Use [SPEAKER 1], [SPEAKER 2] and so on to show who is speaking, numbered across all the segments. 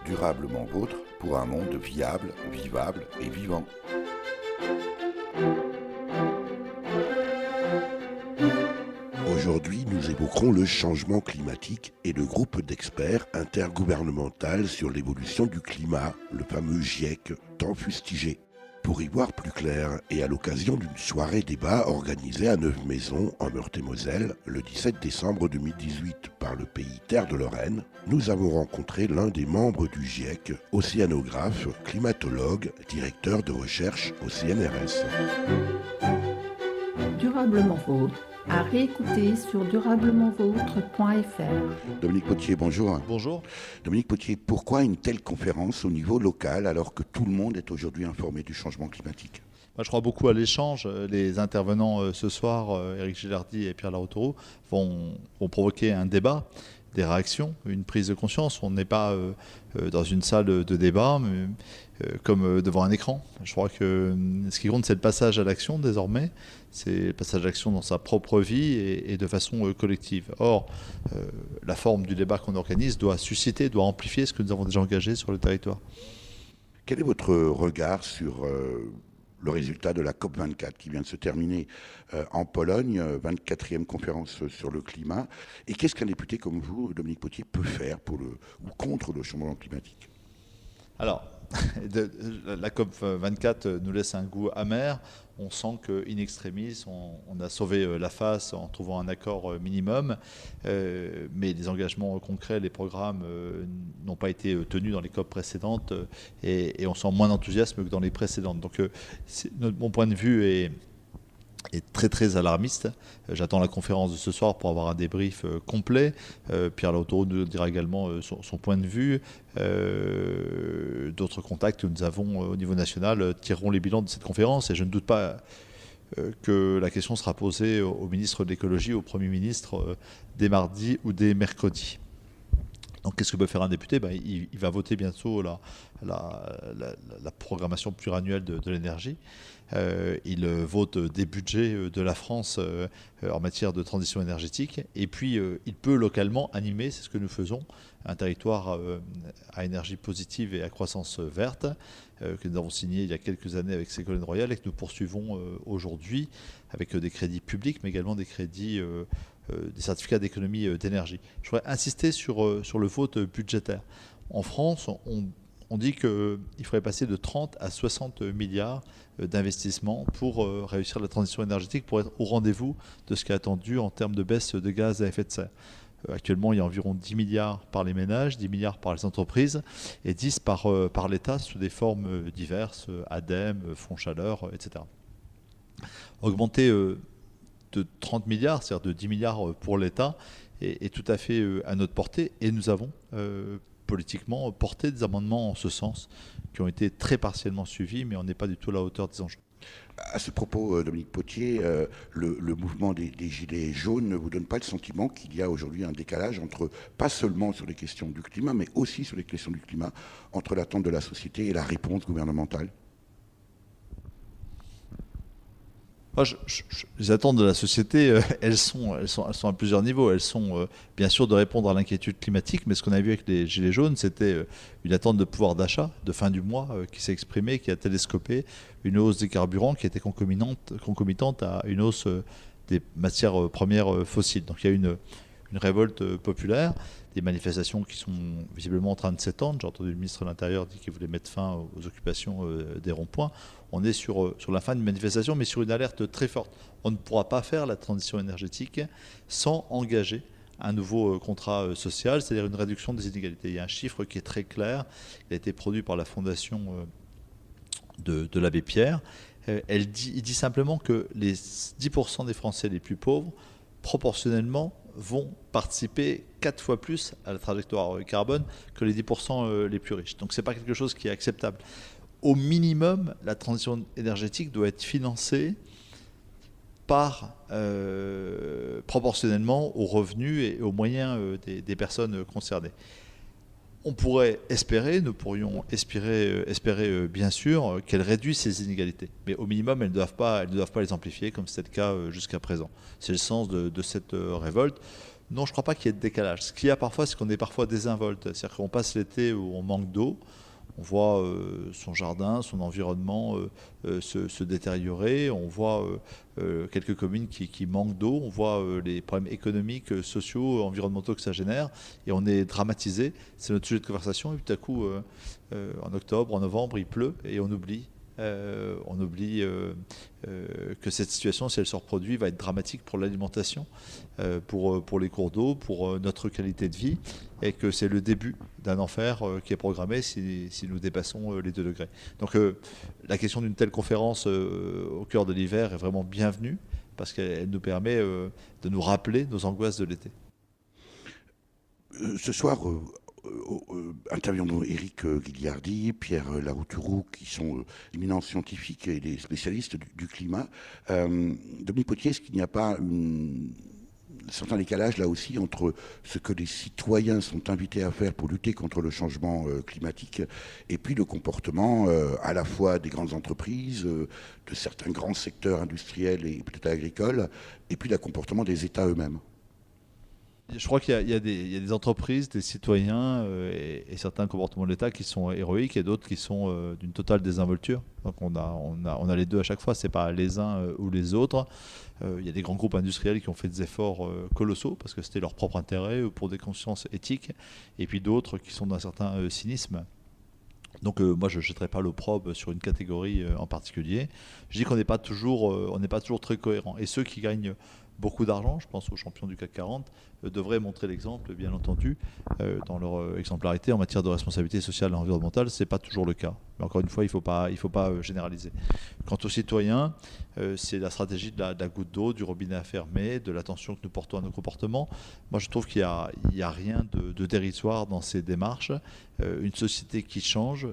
[SPEAKER 1] durablement vôtre pour un monde viable, vivable et vivant. Aujourd'hui, nous évoquerons le changement climatique et le groupe d'experts intergouvernemental sur l'évolution du climat, le fameux GIEC, tant fustigé. Pour y voir plus clair, et à l'occasion d'une soirée débat organisée à Neuve-Maisons, en Meurthe-et-Moselle, le 17 décembre 2018 par le pays Terre de Lorraine, nous avons rencontré l'un des membres du GIEC, océanographe, climatologue, directeur de recherche au CNRS.
[SPEAKER 2] Durablement vôtre, à réécouter sur durablementvôtre.fr.
[SPEAKER 1] Dominique Potier, bonjour.
[SPEAKER 3] Bonjour.
[SPEAKER 1] Dominique Potier, pourquoi une telle conférence au niveau local alors que tout le monde est aujourd'hui informé du changement climatique ?
[SPEAKER 3] Moi, je crois beaucoup à l'échange. Les intervenants ce soir, Éric Gilardi et Pierre Larrouturou, vont provoquer un débat, des réactions, une prise de conscience. On n'est pas dans une salle de débat, mais comme devant un écran. Je crois que ce qui compte, c'est le passage à l'action désormais. C'est le passage à l'action dans sa propre vie et de façon collective. Or, la forme du débat qu'on organise doit susciter, doit amplifier ce que nous avons déjà engagé sur le territoire.
[SPEAKER 1] Quel est votre regard sur le résultat de la COP24 qui vient de se terminer en Pologne, 24e conférence sur le climat? Et qu'est-ce qu'un député comme vous, Dominique Potier, peut faire pour ou contre le changement climatique?
[SPEAKER 3] Alors, la COP24 nous laisse un goût amer. On sent qu'in extremis, on a sauvé la face en trouvant un accord minimum, mais les engagements concrets, les programmes n'ont pas été tenus dans les COP précédentes et on sent moins d'enthousiasme que dans les précédentes. Donc, mon point de vue est très très alarmiste. J'attends la conférence de ce soir pour avoir un débrief complet. Pierre Larrouturou nous dira également son point de vue. D'autres contacts que nous avons au niveau national tireront les bilans de cette conférence et je ne doute pas que la question sera posée au ministre de l'écologie, au Premier ministre dès mardi ou dès mercredi. Donc qu'est-ce que peut faire un député? Il va voter bientôt la programmation pluriannuelle de l'énergie. Il vote des budgets de la France en matière de transition énergétique. Et puis il peut localement animer, c'est ce que nous faisons, un territoire à énergie positive et à croissance verte que nous avons signé il y a quelques années avec Ségolène Royal et que nous poursuivons aujourd'hui avec des crédits publics mais également des crédits des certificats d'économie d'énergie. Je voudrais insister sur le vote budgétaire. En France, on dit qu'il faudrait passer de 30 à 60 milliards d'investissements pour réussir la transition énergétique, pour être au rendez-vous de ce qui est attendu en termes de baisse de gaz à effet de serre. Actuellement, il y a environ 10 milliards par les ménages, 10 milliards par les entreprises et 10 par l'État sous des formes diverses, ADEME, Fonds Chaleur, etc. Augmenter de 30 milliards, c'est-à-dire de 10 milliards pour l'État, est tout à fait à notre portée. Et nous avons politiquement porté des amendements en ce sens qui ont été très partiellement suivis, mais on n'est pas du tout à la hauteur des enjeux.
[SPEAKER 1] À ce propos, Dominique Potier, le mouvement des Gilets jaunes ne vous donne pas le sentiment qu'il y a aujourd'hui un décalage entre, pas seulement sur les questions du climat, mais aussi sur les questions du climat, entre l'attente de la société et la réponse gouvernementale?
[SPEAKER 3] Les attentes de la société, elles sont à plusieurs niveaux. Elles sont bien sûr de répondre à l'inquiétude climatique, mais ce qu'on a vu avec les Gilets jaunes, c'était une attente de pouvoir d'achat de fin du mois qui s'est exprimée, qui a télescopé, une hausse des carburants qui était concomitante à une hausse des matières premières fossiles. Donc il y a une révolte populaire, des manifestations qui sont visiblement en train de s'étendre. J'ai entendu le ministre de l'Intérieur dire qu'il voulait mettre fin aux occupations des ronds-points. On est sur la fin d'une manifestation, mais sur une alerte très forte. On ne pourra pas faire la transition énergétique sans engager un nouveau contrat social, c'est-à-dire une réduction des inégalités. Il y a un chiffre qui est très clair. Il a été produit par la fondation de l'abbé Pierre. Il dit simplement que les 10% des Français les plus pauvres, proportionnellement, vont participer 4 fois plus à la trajectoire carbone que les 10% les plus riches. Donc ce n'est pas quelque chose qui est acceptable. Au minimum, la transition énergétique doit être financée proportionnellement aux revenus et aux moyens des personnes concernées. On pourrait espérer, nous pourrions espérer bien sûr qu'elles réduisent ces inégalités. Mais au minimum, elles ne doivent pas les amplifier comme c'était le cas jusqu'à présent. C'est le sens de cette révolte. Non, je ne crois pas qu'il y ait de décalage. Ce qu'il y a parfois, c'est qu'on est parfois désinvolte. C'est-à-dire qu'on passe l'été où on manque d'eau, on voit son jardin, son environnement se détériorer, on voit quelques communes qui manquent d'eau, on voit les problèmes économiques, sociaux, environnementaux que ça génère, et on est dramatisé. C'est notre sujet de conversation, et puis tout à coup, en octobre, en novembre, il pleut, et on oublie. Que cette situation, si elle se reproduit, va être dramatique pour l'alimentation, pour les cours d'eau, pour notre qualité de vie, et que c'est le début d'un enfer qui est programmé si nous dépassons les 2 degrés. Donc la question d'une telle conférence au cœur de l'hiver est vraiment bienvenue, parce qu'elle nous permet de nous rappeler nos angoisses de l'été.
[SPEAKER 1] Ce soir, interviendront Éric Guilliardi, Pierre Larouturou, qui sont éminents scientifiques et des spécialistes du climat. Dominique Potier, est-ce qu'il n'y a pas un certain décalage là aussi entre ce que les citoyens sont invités à faire pour lutter contre le changement climatique et puis le comportement à la fois des grandes entreprises, de certains grands secteurs industriels et peut-être agricoles, et puis le comportement des États eux-mêmes?
[SPEAKER 3] Je crois qu'il y a des entreprises, des citoyens et certains comportements de l'État qui sont héroïques et d'autres qui sont d'une totale désinvolture. Donc on a les deux à chaque fois, c'est pas les uns ou les autres. Il y a des grands groupes industriels qui ont fait des efforts colossaux parce que c'était leur propre intérêt ou pour des consciences éthiques, et puis d'autres qui sont d'un certain cynisme. Donc moi je ne jetterai pas l'opprobre sur une catégorie en particulier. Je dis qu'on n'est pas toujours très cohérent. Et ceux qui gagnent beaucoup d'argent, je pense aux champions du CAC 40, devraient montrer l'exemple, bien entendu, dans leur exemplarité en matière de responsabilité sociale et environnementale. Ce n'est pas toujours le cas. Mais encore une fois, il ne faut pas généraliser. Quant aux citoyens, c'est la stratégie de la goutte d'eau, du robinet à fermer, de l'attention que nous portons à nos comportements. Moi, je trouve qu'il n'y a rien de dérisoire dans ces démarches. Une société qui change,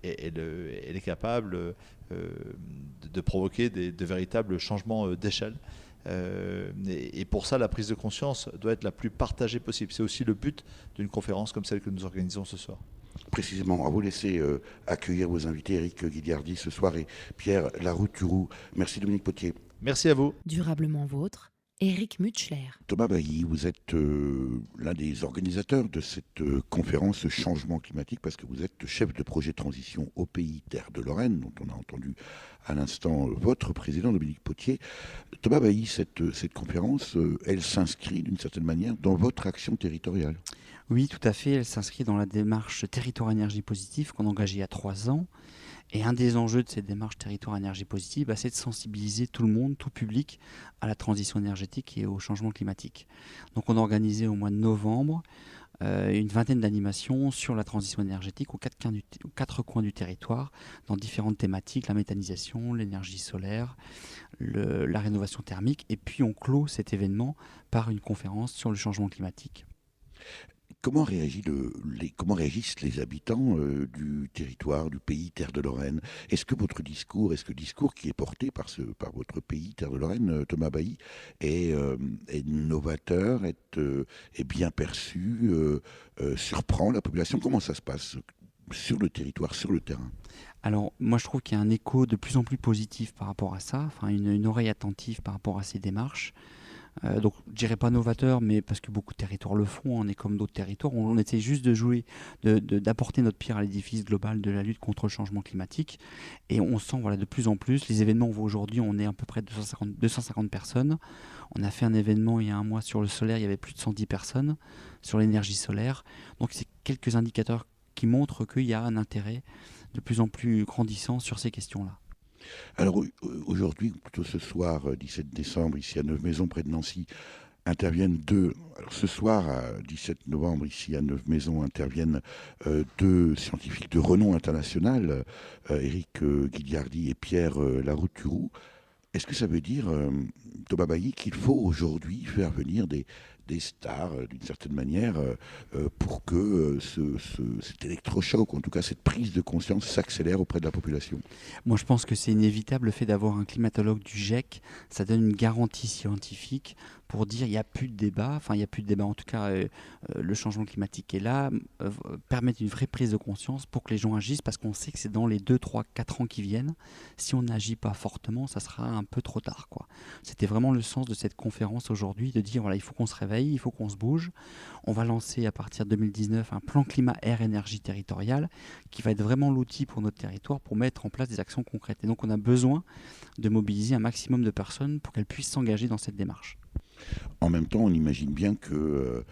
[SPEAKER 3] elle est capable de provoquer de véritables changements d'échelle. Et pour ça, la prise de conscience doit être la plus partagée possible. C'est aussi le but d'une conférence comme celle que nous organisons ce soir.
[SPEAKER 1] Précisément, à vous laisser accueillir vos invités, Éric Guilliardi ce soir et Pierre Larouturou. Merci Dominique Potier.
[SPEAKER 3] Merci à vous.
[SPEAKER 4] Durablement vôtre, Éric Mutschler.
[SPEAKER 1] Thomas Bailly, vous êtes l'un des organisateurs de cette conférence Changement climatique parce que vous êtes chef de projet transition au pays Terre de Lorraine, dont on a entendu à l'instant votre président Dominique Potier. Thomas Bailly, cette conférence, elle s'inscrit d'une certaine manière dans votre action territoriale.
[SPEAKER 5] Oui, tout à fait. Elle s'inscrit dans la démarche Territoire Énergie Positive qu'on a engagée il y a 3 ans. Et un des enjeux de cette démarche Territoire Énergie Positive, c'est de sensibiliser tout le monde, tout public, à la transition énergétique et au changement climatique. Donc on a organisé au mois de novembre une vingtaine d'animations sur la transition énergétique aux 4 coins du territoire, dans différentes thématiques, la méthanisation, l'énergie solaire, la rénovation thermique. Et puis on clôt cet événement par une conférence sur le changement climatique.
[SPEAKER 1] Comment réagissent les habitants du territoire, du pays Terre de Lorraine? Est-ce que le discours qui est porté par votre pays Terre de Lorraine, Thomas Bailly, est novateur, est bien perçu, surprend la population? Comment ça se passe sur le territoire, sur le terrain?
[SPEAKER 5] Alors, moi, je trouve qu'il y a un écho de plus en plus positif par rapport à ça, une oreille attentive par rapport à ces démarches. Donc je dirais pas novateur, mais parce que beaucoup de territoires le font, on est comme d'autres territoires, on essaie juste d'apporter notre pierre à l'édifice global de la lutte contre le changement climatique, et on sent de plus en plus, les événements aujourd'hui, on est à peu près 250 personnes, on a fait un événement il y a un mois sur le solaire, il y avait plus de 110 personnes, sur l'énergie solaire, donc c'est quelques indicateurs qui montrent qu'il y a un intérêt de plus en plus grandissant sur ces questions-là.
[SPEAKER 1] Alors aujourd'hui, plutôt ce soir, 17 décembre, ici à Neuve-Maisons, près de Nancy, interviennent ce soir, à 17 novembre, ici à Neuve-Maisons, interviennent 2 scientifiques de renom international, Éric Guilliardi et Pierre Larouturou. Est-ce que ça veut dire, Thomas Bailly, qu'il faut aujourd'hui faire venir des stars, d'une certaine manière, pour que cet électrochoc, en tout cas cette prise de conscience, s'accélère auprès de la population?
[SPEAKER 5] Moi, je pense que c'est inévitable. Le fait d'avoir un climatologue du GIEC, ça donne une garantie scientifique pour dire il n'y a plus de débat, en tout cas le changement climatique est là, permettre une vraie prise de conscience pour que les gens agissent, parce qu'on sait que c'est dans les 2, 3, 4 ans qui viennent. Si on n'agit pas fortement, ça sera un peu trop tard, quoi. C'était vraiment le sens de cette conférence aujourd'hui, de dire il faut qu'on se réveille. soleil, il faut qu'on se bouge. On va lancer à partir de 2019 un plan climat air énergie territorial qui va être vraiment l'outil pour notre territoire pour mettre en place des actions concrètes. Et donc on a besoin de mobiliser un maximum de personnes pour qu'elles puissent s'engager dans cette démarche.
[SPEAKER 1] En même temps, on imagine bien que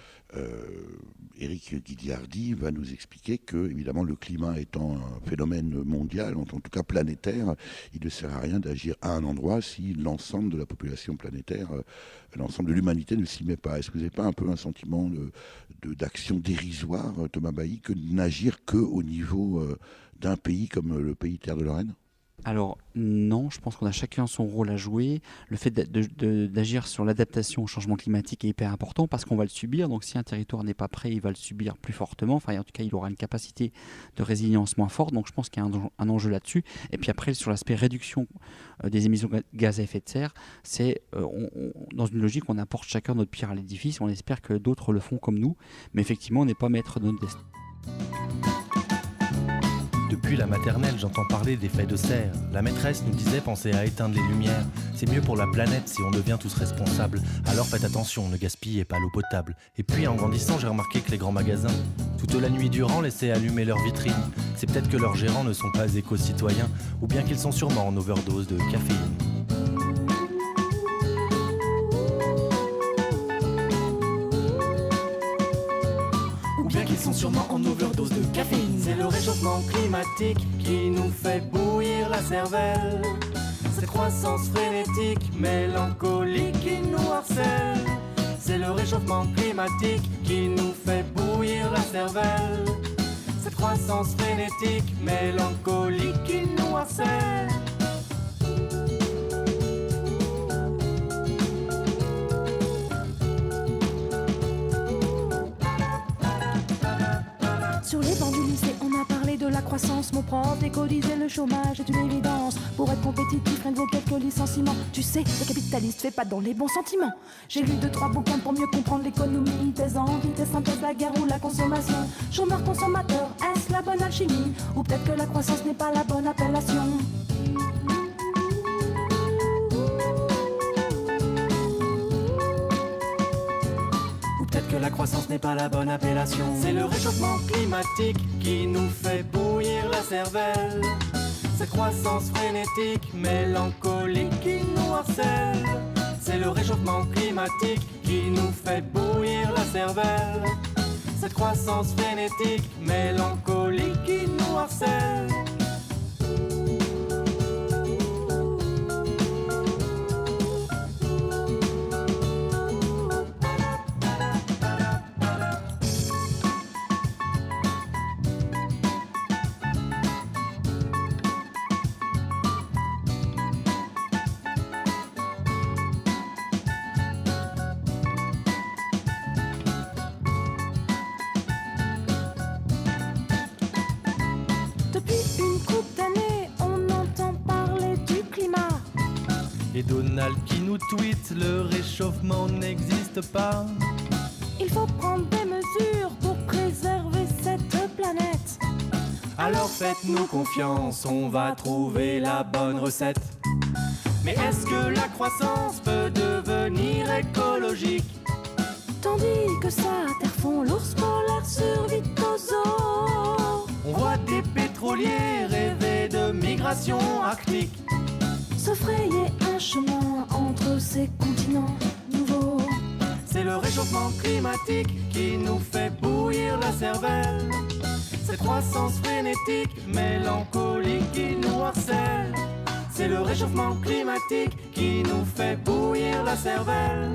[SPEAKER 1] Éric Ghigliardi va nous expliquer que, évidemment, le climat étant un phénomène mondial, en tout cas planétaire, il ne sert à rien d'agir à un endroit si l'ensemble de la population planétaire, l'ensemble de l'humanité ne s'y met pas. Est-ce que vous n'avez pas un peu un sentiment d'action dérisoire, Thomas Bailly, que de n'agir qu'au niveau d'un pays comme le pays Terre de Lorraine ?
[SPEAKER 5] Alors non, je pense qu'on a chacun son rôle à jouer. Le fait d'agir sur l'adaptation au changement climatique est hyper important parce qu'on va le subir. Donc si un territoire n'est pas prêt, il va le subir plus fortement. Enfin, en tout cas, il aura une capacité de résilience moins forte. Donc je pense qu'il y a un enjeu là-dessus. Et puis après, sur l'aspect réduction des émissions de gaz à effet de serre, c'est dans une logique, on apporte chacun notre pierre à l'édifice. On espère que d'autres le font comme nous. Mais effectivement, on n'est pas maître de notre destin.
[SPEAKER 6] Depuis la maternelle, j'entends parler d'effet de serre. La maîtresse nous disait penser à éteindre les lumières. C'est mieux pour la planète si on devient tous responsables. Alors faites attention, ne gaspillez pas l'eau potable. Et puis en grandissant, j'ai remarqué que les grands magasins, toute la nuit durant, laissaient allumer leurs vitrines. C'est peut-être que leurs gérants ne sont pas éco-citoyens, ou bien qu'ils sont sûrement en overdose de caféine. Ils sont sûrement en overdose de caféine. C'est le réchauffement climatique qui nous fait bouillir la cervelle. Cette croissance frénétique, mélancolique qui nous harcèle. C'est le réchauffement climatique qui nous fait bouillir la cervelle. Cette croissance frénétique, mélancolique qui nous harcèle.
[SPEAKER 7] Sur les bancs du lycée, on a parlé de la croissance. Mon prof d'éco disait le chômage est une évidence. Pour être compétitif, rien ne vaut quelques licenciements. Tu sais, le capitaliste fait pas dans les bons sentiments. J'ai lu 2-3 bouquins pour mieux comprendre l'économie. Des envies, des synthèses, la guerre ou la consommation. Chômeur, consommateur, est-ce la bonne alchimie? Ou peut-être que la croissance n'est pas la bonne appellation?
[SPEAKER 6] Que la croissance n'est pas la bonne appellation. C'est le réchauffement climatique qui nous fait bouillir la cervelle. Cette croissance frénétique, mélancolique qui nous harcèle. C'est le réchauffement climatique qui nous fait bouillir la cervelle. Cette croissance frénétique, mélancolique qui nous harcèle. Et Donald qui nous tweet, le réchauffement n'existe pas.
[SPEAKER 7] Il faut prendre des mesures pour préserver cette planète.
[SPEAKER 6] Alors faites-nous confiance, on va trouver la bonne recette. Mais est-ce que la croissance peut devenir écologique?
[SPEAKER 7] Tandis que ça, terre fond, l'ours polaire survit aux zoo.
[SPEAKER 6] On voit des pétroliers rêver de migration arctique.
[SPEAKER 7] Se frayer un chemin entre ces continents nouveaux.
[SPEAKER 6] C'est le réchauffement climatique qui nous fait bouillir la cervelle. Cette croissance frénétique, mélancolique qui nous harcèle. C'est le réchauffement climatique qui nous fait bouillir la cervelle.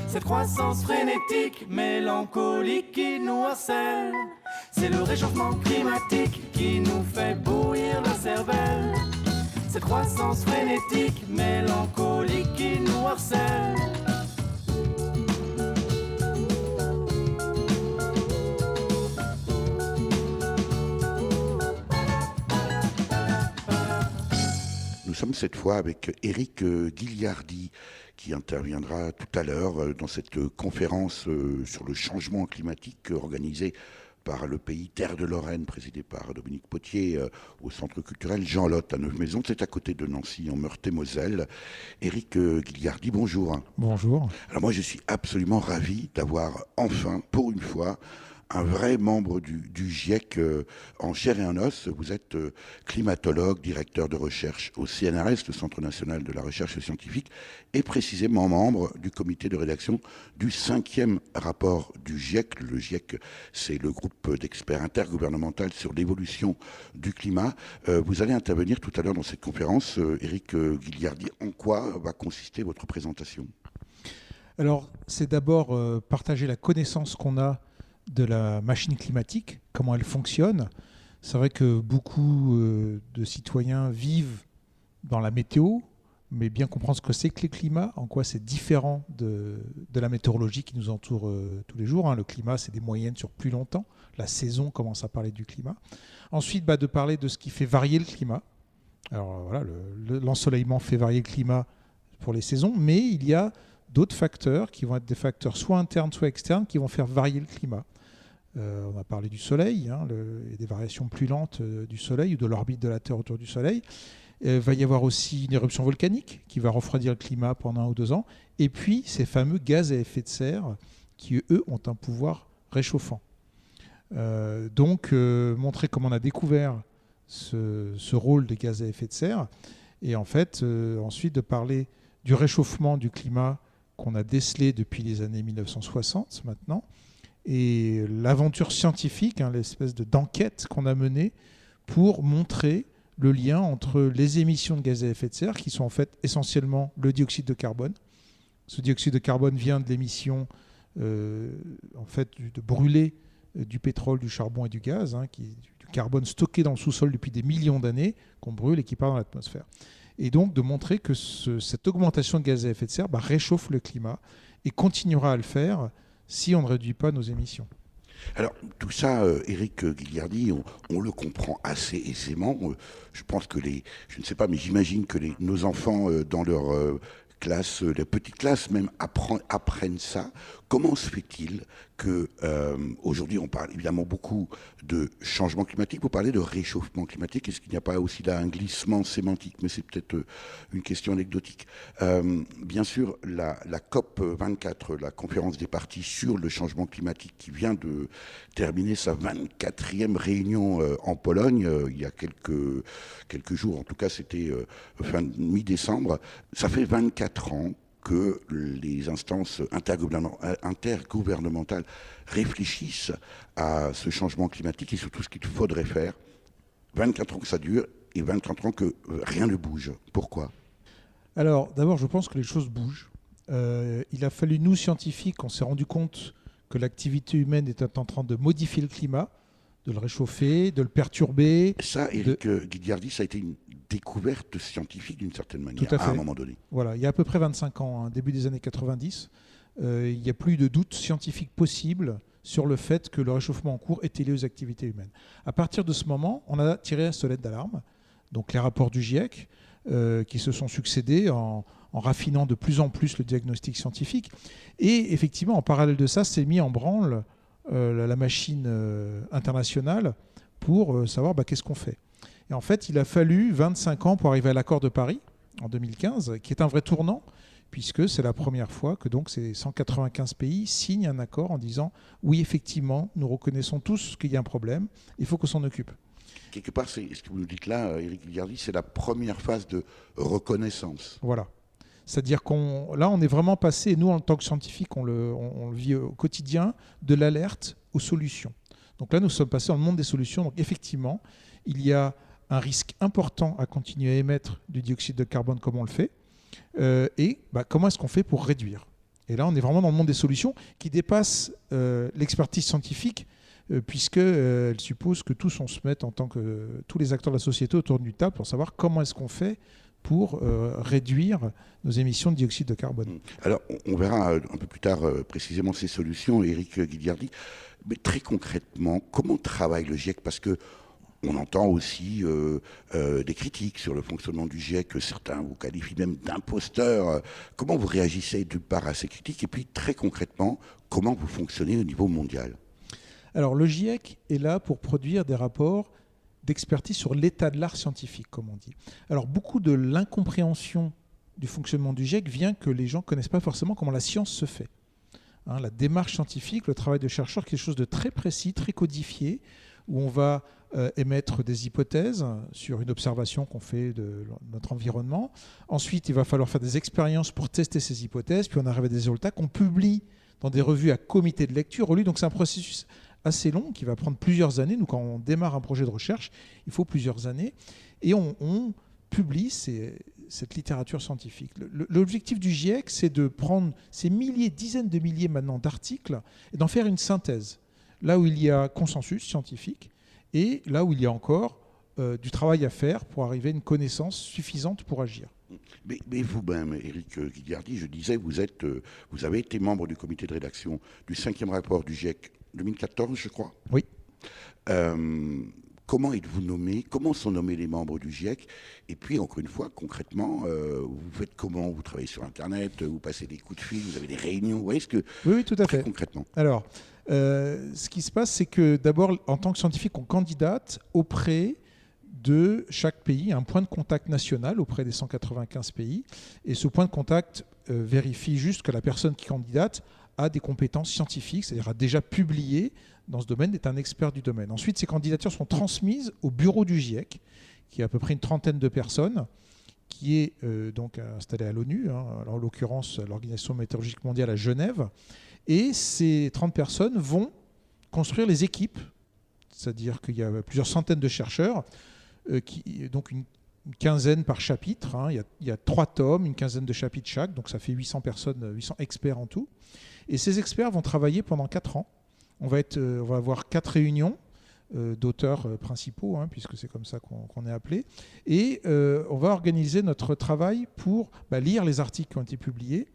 [SPEAKER 6] Cette croissance frénétique, mélancolique qui nous harcèle. C'est le réchauffement climatique qui nous fait bouillir la cervelle. Cette croissance frénétique, mélancolique qui nous harcèle.
[SPEAKER 1] Nous sommes cette fois avec Éric Ghigliardi qui interviendra tout à l'heure dans cette conférence sur le changement climatique organisée par le pays Terre de Lorraine, présidé par Dominique Potier, au centre culturel Jean Lotte à Neuve-Maisons. C'est à côté de Nancy, en Meurthe-et-Moselle. Éric Guilliardi, bonjour.
[SPEAKER 8] Bonjour.
[SPEAKER 1] Alors moi, je suis absolument ravi d'avoir enfin, pour une fois, un vrai membre du GIEC en chair et en os. Vous êtes climatologue, directeur de recherche au CNRS, le Centre national de la recherche scientifique, et précisément membre du comité de rédaction du 5e rapport du GIEC. Le GIEC, c'est le groupe d'experts intergouvernemental sur l'évolution du climat. Vous allez intervenir tout à l'heure dans cette conférence. Éric Guilliardi, en quoi va consister votre présentation ?
[SPEAKER 8] Alors, c'est d'abord partager la connaissance qu'on a de la machine climatique, comment elle fonctionne. C'est vrai que beaucoup de citoyens vivent dans la météo, mais bien comprendre ce que c'est que le climat, en quoi c'est différent de la météorologie qui nous entoure tous les jours. Le climat, c'est des moyennes sur plus longtemps. La saison commence à parler du climat. Ensuite, de parler de ce qui fait varier le climat. Alors voilà, l'ensoleillement fait varier le climat pour les saisons, mais il y a d'autres facteurs qui vont être des facteurs soit internes, soit externes, qui vont faire varier le climat. On a parlé du Soleil, et des variations plus lentes du Soleil ou de l'orbite de la Terre autour du Soleil. Il va y avoir aussi une éruption volcanique qui va refroidir le climat pendant 1 ou 2 ans. Et puis ces fameux gaz à effet de serre qui, eux, ont un pouvoir réchauffant. Donc, montrer comment on a découvert ce rôle des gaz à effet de serre. Et en fait, ensuite de parler du réchauffement du climat qu'on a décelé depuis les années 1960 maintenant, et l'aventure scientifique, l'espèce d'enquête qu'on a menée pour montrer le lien entre les émissions de gaz à effet de serre, qui sont en fait essentiellement le dioxyde de carbone. Ce dioxyde de carbone vient de l'émission de brûler du pétrole, du charbon et du gaz, du carbone stocké dans le sous-sol depuis des millions d'années, qu'on brûle et qui part dans l'atmosphère. Et donc de montrer que cette augmentation de gaz à effet de serre réchauffe le climat et continuera à le faire si on ne réduit pas nos émissions.
[SPEAKER 1] Alors, tout ça, Éric Guilliardi, on le comprend assez aisément. Je pense que je ne sais pas, mais j'imagine que nos enfants, dans leur classe, les petites classes même, apprennent ça. Comment se fait-il que, aujourd'hui, on parle évidemment beaucoup de changement climatique, vous parlez de réchauffement climatique, est-ce qu'il n'y a pas aussi là un glissement sémantique, mais c'est peut-être une question anecdotique. Bien sûr, la COP 24, la conférence des parties sur le changement climatique qui vient de terminer sa 24e réunion en Pologne, il y a quelques jours, en tout cas c'était fin mi-décembre, ça fait 24 ans que les instances intergouvernementales réfléchissent à ce changement climatique et surtout ce qu'il faudrait faire. 24 ans que ça dure et 24 ans que rien ne bouge. Pourquoi ?
[SPEAKER 8] Alors, d'abord, je pense que les choses bougent. Il a fallu, nous, scientifiques, on s'est rendu compte que l'activité humaine était en train de modifier le climat, de le réchauffer, de le perturber.
[SPEAKER 1] Ça, Éric Guilliardi, ça a été une découverte scientifique d'une certaine manière,
[SPEAKER 8] à
[SPEAKER 1] un moment donné.
[SPEAKER 8] Voilà, il y a à peu près 25 ans, début des années 90, il n'y a plus de doute scientifique possible sur le fait que le réchauffement en cours était lié aux activités humaines. À partir de ce moment, on a tiré la sonnette d'alarme, donc les rapports du GIEC, qui se sont succédés en raffinant de plus en plus le diagnostic scientifique. Et effectivement, en parallèle de ça, s'est mis en branle la machine internationale pour savoir qu'est-ce qu'on fait. Et en fait, il a fallu 25 ans pour arriver à l'accord de Paris, en 2015, qui est un vrai tournant, puisque c'est la première fois que donc ces 195 pays signent un accord en disant « Oui, effectivement, nous reconnaissons tous qu'il y a un problème, il faut qu'on s'en occupe ».
[SPEAKER 1] Quelque part, ce que vous nous dites là, Éric Guilliardi, c'est la première phase de reconnaissance.
[SPEAKER 8] Voilà. C'est-à-dire on est vraiment passé, nous en tant que scientifiques, on le vit au quotidien, de l'alerte aux solutions. Donc là, nous sommes passés dans le monde des solutions. Donc effectivement, il y a un risque important à continuer à émettre du dioxyde de carbone comme on le fait. Comment est-ce qu'on fait pour réduire ? Et là, on est vraiment dans le monde des solutions qui dépasse l'expertise scientifique, puisqu'elle suppose que tous on se mette en tant que tous les acteurs de la société autour d'une table pour savoir comment est-ce qu'on fait pour réduire nos émissions de dioxyde de carbone.
[SPEAKER 1] Alors, on verra un peu plus tard précisément ces solutions, Éric Guilliardi. Mais très concrètement, comment travaille le GIEC ? Parce que on entend aussi des critiques sur le fonctionnement du GIEC. Certains vous qualifient même d'imposteurs. Comment vous réagissez d'une part à ces critiques ? Et puis, très concrètement, comment vous fonctionnez au niveau mondial ?
[SPEAKER 8] Alors le GIEC est là pour produire des rapports d'expertise sur l'état de l'art scientifique, comme on dit. Alors beaucoup de l'incompréhension du fonctionnement du GIEC vient que les gens ne connaissent pas forcément comment la science se fait. La démarche scientifique, le travail de chercheur, quelque chose de très précis, très codifié, où on va émettre des hypothèses sur une observation qu'on fait de notre environnement. Ensuite, il va falloir faire des expériences pour tester ces hypothèses, puis on arrive à des résultats qu'on publie dans des revues à comité de lecture relus. Donc c'est un processus assez long qui va prendre plusieurs années. Nous, quand on démarre un projet de recherche, il faut plusieurs années. Et on publie cette littérature scientifique. L'objectif du GIEC, c'est de prendre ces milliers, dizaines de milliers maintenant d'articles et d'en faire une synthèse. Là où il y a consensus scientifique et là où il y a encore du travail à faire pour arriver à une connaissance suffisante pour agir.
[SPEAKER 1] Mais vous-même, Éric Ghigliardi, je disais, vous avez été membre du comité de rédaction du 5e rapport du GIEC 2014, je crois.
[SPEAKER 8] Oui.
[SPEAKER 1] Comment êtes-vous nommé? Comment sont nommés les membres du GIEC? Et puis, encore une fois, concrètement, vous faites comment? Vous travaillez sur Internet, vous passez des coups de fil, vous avez des réunions, vous voyez ce que...
[SPEAKER 8] Oui, tout à fait.
[SPEAKER 1] Concrètement.
[SPEAKER 8] Alors, ce qui se passe, c'est que d'abord, en tant que scientifique, on candidate auprès de chaque pays, un point de contact national auprès des 195 pays. Et ce point de contact vérifie juste que la personne qui candidate a des compétences scientifiques, c'est-à-dire a déjà publié dans ce domaine, est un expert du domaine. Ensuite, ces candidatures sont transmises au bureau du GIEC, qui est à peu près une trentaine de personnes, qui est donc installé à l'ONU, en l'occurrence l'Organisation météorologique mondiale à Genève. Et ces 30 personnes vont construire les équipes, c'est-à-dire qu'il y a plusieurs centaines de chercheurs, donc une quinzaine par chapitre. Il y a 3 tomes, une quinzaine de chapitres chaque, donc ça fait 800 personnes, 800 experts en tout. Et ces experts vont travailler pendant 4 ans. On va avoir 4 réunions d'auteurs principaux, puisque c'est comme ça qu'on est appelé. Et on va organiser notre travail pour lire les articles qui ont été publiés,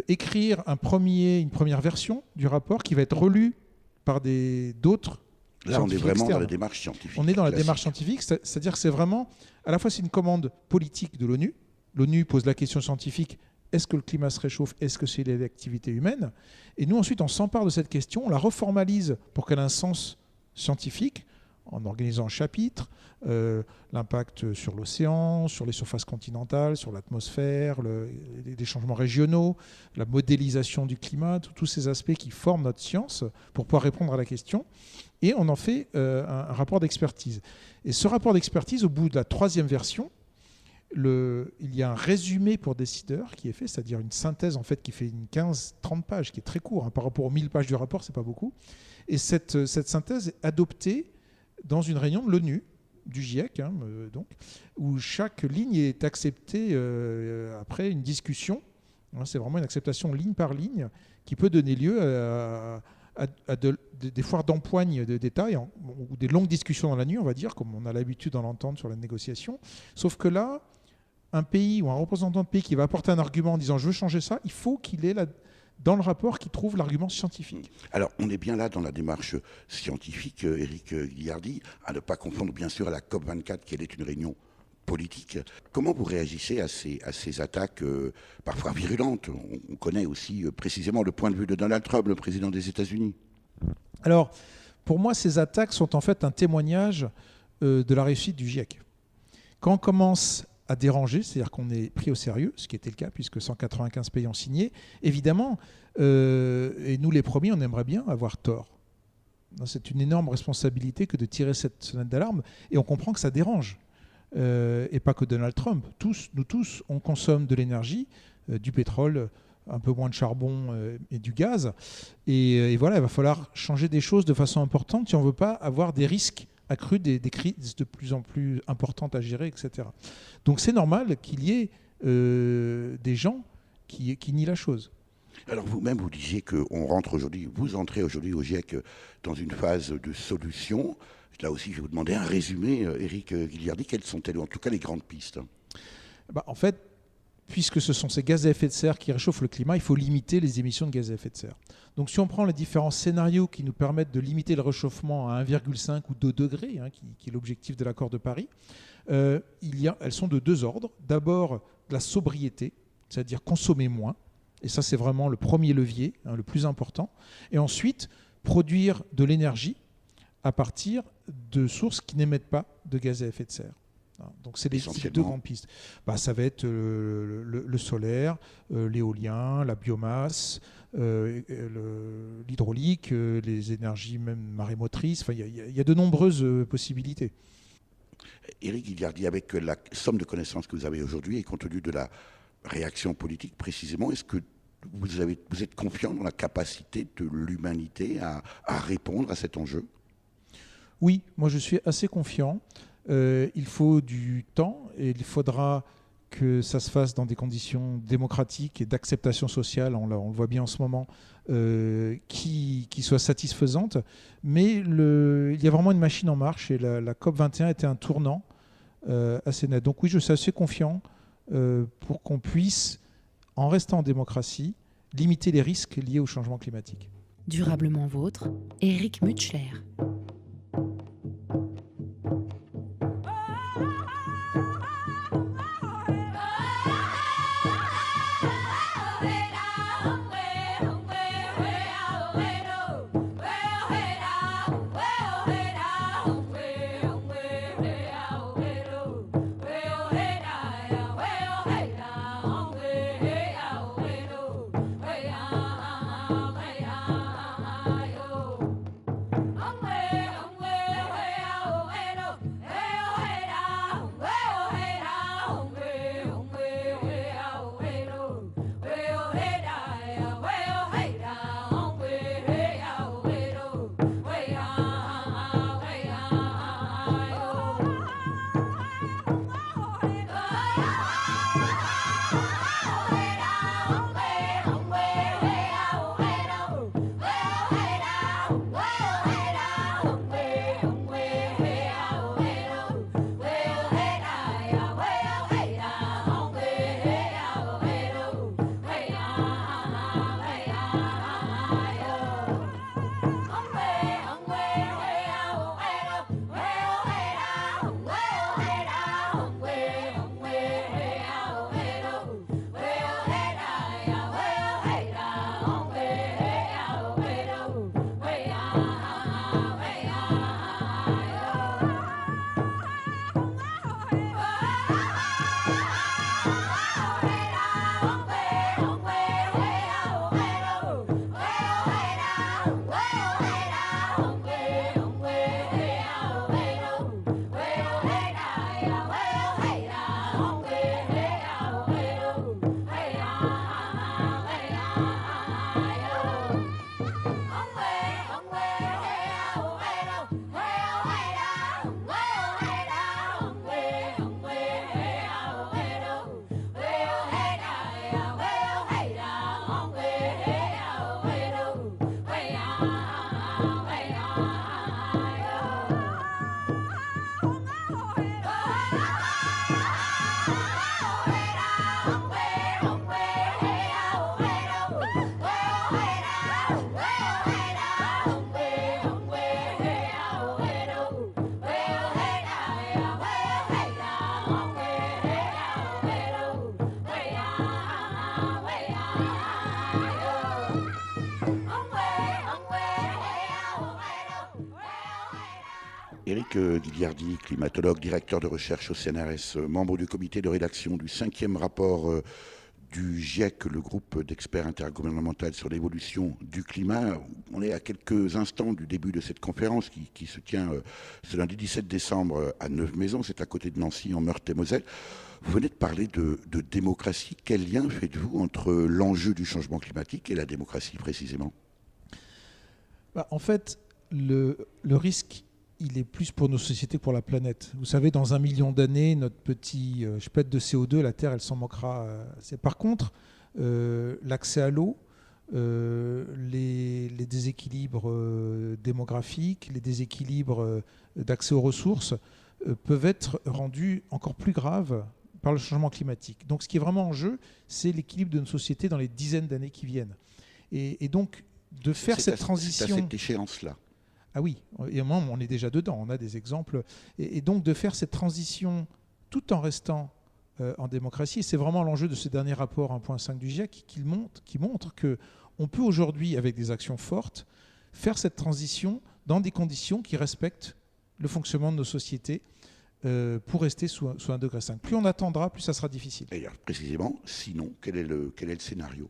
[SPEAKER 8] écrire une première version du rapport qui va être relue par d'autres.
[SPEAKER 1] Là, on est vraiment dans la démarche scientifique.
[SPEAKER 8] On est dans la démarche scientifique, c'est-à-dire que c'est vraiment, à la fois c'est une commande politique de l'ONU. L'ONU pose la question scientifique, est-ce que le climat se réchauffe? Est-ce que c'est l'activité humaine? Et nous, ensuite, on s'empare de cette question, on la reformalise pour qu'elle ait un sens scientifique, en organisant un chapitre, l'impact sur l'océan, sur les surfaces continentales, sur l'atmosphère, les changements régionaux, la modélisation du climat, tous ces aspects qui forment notre science pour pouvoir répondre à la question. Et on en fait un rapport d'expertise. Et ce rapport d'expertise, au bout de la 3e version, il y a un résumé pour décideurs qui est fait, c'est-à-dire une synthèse en fait qui fait une 15-30 pages, qui est très court par rapport aux 1000 pages du rapport, c'est pas beaucoup. Et cette synthèse est adoptée dans une réunion de l'ONU, du GIEC, donc, où chaque ligne est acceptée après une discussion. C'est vraiment une acceptation ligne par ligne qui peut donner lieu à des foires d'empoigne de détails ou des longues discussions dans la nuit, on va dire, comme on a l'habitude d'en entendre sur la négociation. Sauf que là, un pays ou un représentant de pays qui va apporter un argument en disant « je veux changer ça », il faut qu'il ait dans le rapport qui trouve l'argument scientifique.
[SPEAKER 1] Alors, on est bien là dans la démarche scientifique, Éric Ghigliardi, à ne pas confondre bien sûr à la COP24, qui est une réunion politique. Comment vous réagissez à ces attaques parfois virulentes? On connaît aussi précisément le point de vue de Donald Trump, le président des États-Unis.
[SPEAKER 8] Alors, pour moi, ces attaques sont en fait un témoignage de la réussite du GIEC. Quand on commence à déranger, c'est-à-dire qu'on est pris au sérieux, ce qui était le cas puisque 195 pays ont signé, évidemment, et nous les premiers, on aimerait bien avoir tort. C'est une énorme responsabilité que de tirer cette sonnette d'alarme, et on comprend que ça dérange. Et pas que Donald Trump. Nous tous, on consomme de l'énergie, du pétrole, un peu moins de charbon et du gaz. Et voilà, il va falloir changer des choses de façon importante si on ne veut pas avoir des risques accrus, des crises de plus en plus importantes à gérer, etc. Donc c'est normal qu'il y ait des gens qui nient la chose.
[SPEAKER 1] Alors vous-même, vous disiez qu'on rentre aujourd'hui, vous entrez aujourd'hui au GIEC dans une phase de solution. Là aussi, je vais vous demander un résumé, Éric Ghigliardi. Quelles sont-elles, en tout cas, les grandes pistes?
[SPEAKER 8] En fait, puisque ce sont ces gaz à effet de serre qui réchauffent le climat, il faut limiter les émissions de gaz à effet de serre. Donc si on prend les différents scénarios qui nous permettent de limiter le réchauffement à 1,5 ou 2 degrés, qui est l'objectif de l'accord de Paris, elles sont de 2 ordres. D'abord, la sobriété, c'est-à-dire consommer moins. Et ça, c'est vraiment le premier levier, le plus important. Et ensuite, produire de l'énergie à partir de sources qui n'émettent pas de gaz à effet de serre. Donc c'est les deux grandes pistes. Ça va être le solaire, l'éolien, la biomasse, l'hydraulique, les énergies même marémotrices. Il y a de nombreuses possibilités.
[SPEAKER 1] Éric Gilliardi, avec la somme de connaissances que vous avez aujourd'hui et compte tenu de la réaction politique précisément, est-ce que vous êtes confiant dans la capacité de l'humanité à répondre à cet enjeu ?
[SPEAKER 8] Oui, moi je suis assez confiant. Il faut du temps et il faudra que ça se fasse dans des conditions démocratiques et d'acceptation sociale, on le voit bien en ce moment, qui soient satisfaisantes. Mais il y a vraiment une machine en marche et la COP21 était un tournant assez net. Donc oui, je suis assez confiant pour qu'on puisse, en restant en démocratie, limiter les risques liés au changement climatique.
[SPEAKER 4] Durablement vôtre, Éric Mutschler.
[SPEAKER 1] Éric Gilliardi, climatologue, directeur de recherche au CNRS, membre du comité de rédaction du 5e rapport du GIEC, le groupe d'experts intergouvernemental sur l'évolution du climat. On est à quelques instants du début de cette conférence qui se tient ce lundi 17 décembre à Neuve-Maisons, c'est à côté de Nancy, en Meurthe-et-Moselle. Vous venez de parler de démocratie. Quel lien faites-vous entre l'enjeu du changement climatique et la démocratie précisément ?
[SPEAKER 8] En fait, le risque, il est plus pour nos sociétés que pour la planète. Vous savez, dans 1 million d'années, notre petit chepette de CO2, la Terre, elle s'en moquera. Par contre, l'accès à l'eau, les déséquilibres démographiques, les déséquilibres d'accès aux ressources peuvent être rendus encore plus graves par le changement climatique. Donc ce qui est vraiment en jeu, c'est l'équilibre de nos sociétés dans les dizaines d'années qui viennent. Et donc, de faire cette transition...
[SPEAKER 1] C'est à cette échéance-là.
[SPEAKER 8] Ah oui, et on est déjà dedans, on a des exemples. Et donc de faire cette transition tout en restant en démocratie, c'est vraiment l'enjeu de ce dernier rapport 1.5 du GIEC qui montre qu'on peut aujourd'hui, avec des actions fortes, faire cette transition dans des conditions qui respectent le fonctionnement de nos sociétés pour rester sous 1,5 degré. Plus on attendra, plus ça sera difficile.
[SPEAKER 1] Et alors, précisément, sinon, quel est le scénario ?